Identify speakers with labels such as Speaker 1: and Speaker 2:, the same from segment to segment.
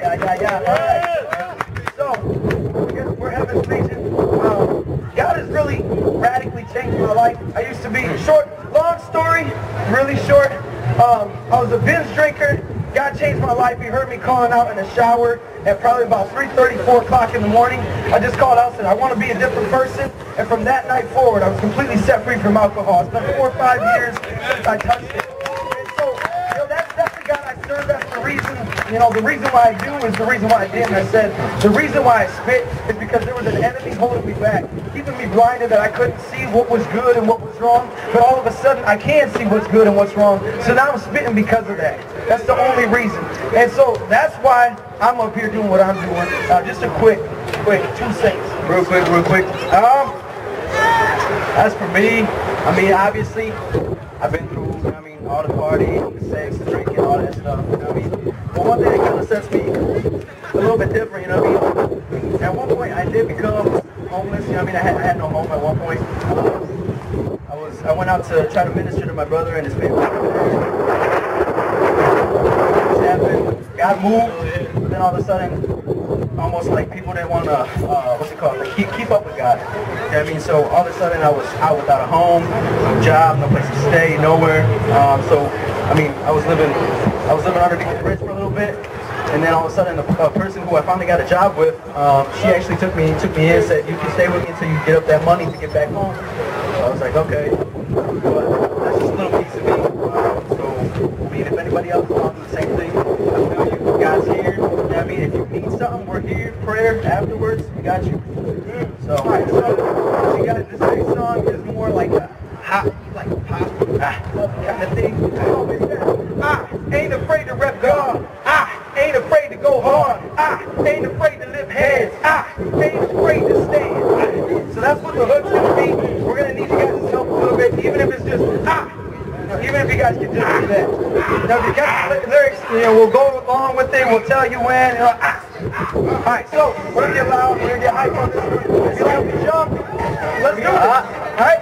Speaker 1: Yeah. All right. So, I guess we're having a Legion. God has really radically changed my life. I used to be long story, really short. I was a binge drinker. God changed my life. He heard me calling out in the shower at probably about 3:30, 4 o'clock in the morning. I just called out and said, I want to be a different person. And from that night forward, I was completely set free from alcohol. It's been 4 or 5 years since I touched it. And so, that's the God I serve. That's the reason, the reason why I do is the reason why I did. And I said, the reason why I spit is because there was an enemy holding me back, keeping me blinded that I couldn't see what was good and what was wrong. But all of a sudden, I can see what's good and what's wrong. So now I'm spitting because of that. That's the only reason. And so that's why I'm up here doing what I'm doing. Just a quick 2 seconds. Real quick. As for me, obviously, I've been through, all the partying, the sex, the drinking, all that stuff, But one thing that kind of sets me a little bit different, At one point, I did become homeless, I had no home at one point. I went out to try to minister to my brother and his family. God moved, but then all of a sudden, almost like people didn't want to, keep up with God. You know what I mean? So all of a sudden I was out without a home, no job, no place to stay, nowhere. I was living underneath the bridge for a little bit, and then all of a sudden a person who I finally got a job with, she actually took me in and said, you can stay with me until you get up that money to get back home. So I was like, okay, but that's just a little piece of me. If anybody else wants to do the same thing, I feel you. God's here. If you need something, we're here. Prayer afterwards, we got you. So, you got this next song is more like a pop kind of thing. I ain't afraid to rep God. I ain't afraid to go hard. I ain't afraid to lift hands. I ain't afraid to stand. So that's what the hook's gonna be. We're gonna need you guys' help a little bit, even if it's just even if you guys can just do that. Now, if you got the lyrics, we'll go along with it. We'll tell you when. Alright, so we're gonna get loud. We're gonna get hype on this one. If you help me jump, let's do it. Alright?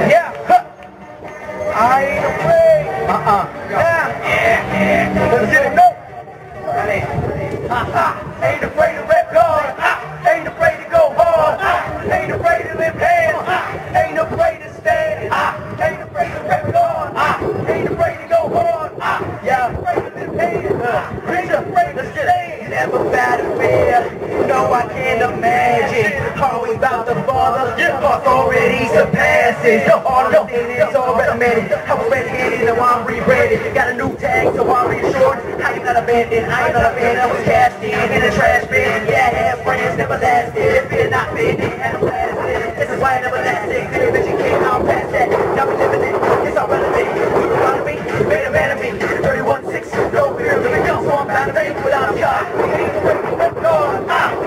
Speaker 1: Yeah. I ain't afraid. Yeah. Let's get it. No. Ain't afraid to rep God. Ain't afraid to go hard. Ain't afraid to lift hands. Ain't afraid to stand. Ain't afraid to rep God. Ain't afraid to go hard. Yeah. Ain't afraid to lift hands. Ain't afraid to stand. Never battle fear. No, I can't imagine. Always about the Father. Authority surpasses. The hardest thing is already made. I was ready, now I'm rebranded. Got a new tag, so I'm reassured. I ain't not abandoned. I ain't not abandoned. I was cast in a trash bin. Yeah, I had friends, never lasted. If it not been, they had no lasted. This is why I never lasted. Clear vision came out past that. Now we living it. It's all relevant. Deuteronomy made a man of me. 31-6, no fear, living young, so I'm bound to make without God. Ain't afraid to rep God.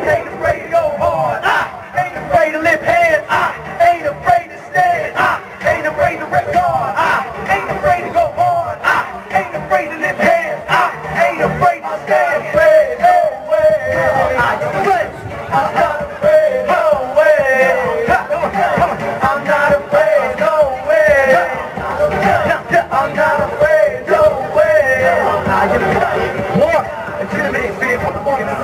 Speaker 1: Ain't afraid to go hard. Ain't afraid to lift hands. Ain't afraid to stand. Ain't afraid to rep God. Ain't afraid to go hard. Ain't afraid to lift hands. Ain't afraid to stand. No way. I'm not afraid. No way. I'm not afraid. No way. I'm not afraid. No way. War. Intimidate fear for the morning. But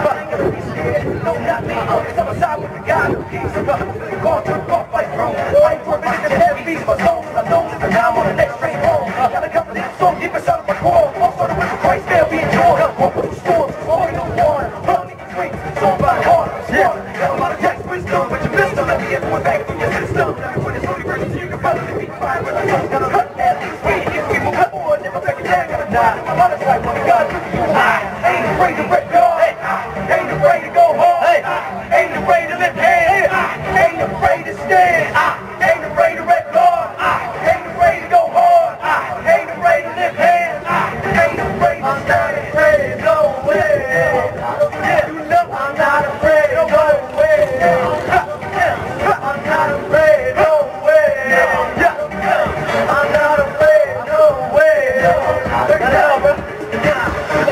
Speaker 1: I ain't gonna be scared. No, not me. I'm a side with the God who keeps the brother. Going to the court fight through. Fight for a vision of heavy beats for souls. I know that now I'm on the next train home. Gotta come to this soul deep inside of my core. Also the with Christ they'll be enjoyed. Walk through storms, walking on water. Running in streets, soul by heart. Yeah, got a lot of text wisdom, but you missed them. Let me get one back from your system. When it's only version, you can follow the beat fire. But I just gotta cut at least we get people cut more. Never back it down, gotta die. My heart is like, what God took you. Ain't afraid to rep God. Ain't afraid to go hard. Ain't afraid to lift hands. Ain't afraid to stand. Ain't afraid to rep God. Ain't afraid to go hard. Ain't afraid to lift hands. Ain't afraid to stand. No way. You know I'm not afraid. No way. I'm not afraid. No way. I'm not afraid. No way.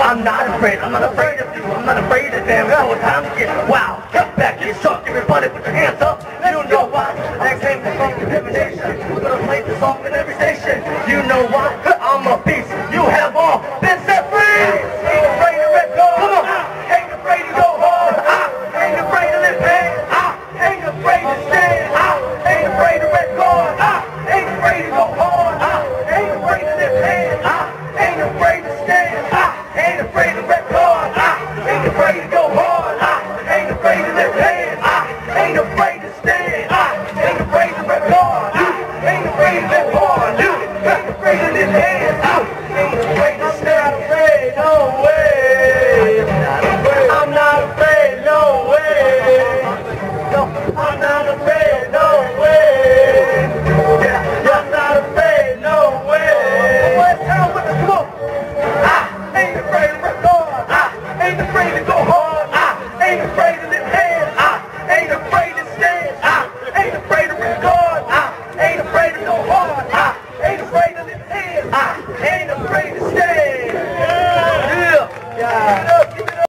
Speaker 1: I'm not afraid. I'm not afraid of you. I'm not afraid of them. All the time to get wow. Get back, get shocked, get refunded, put your hands up.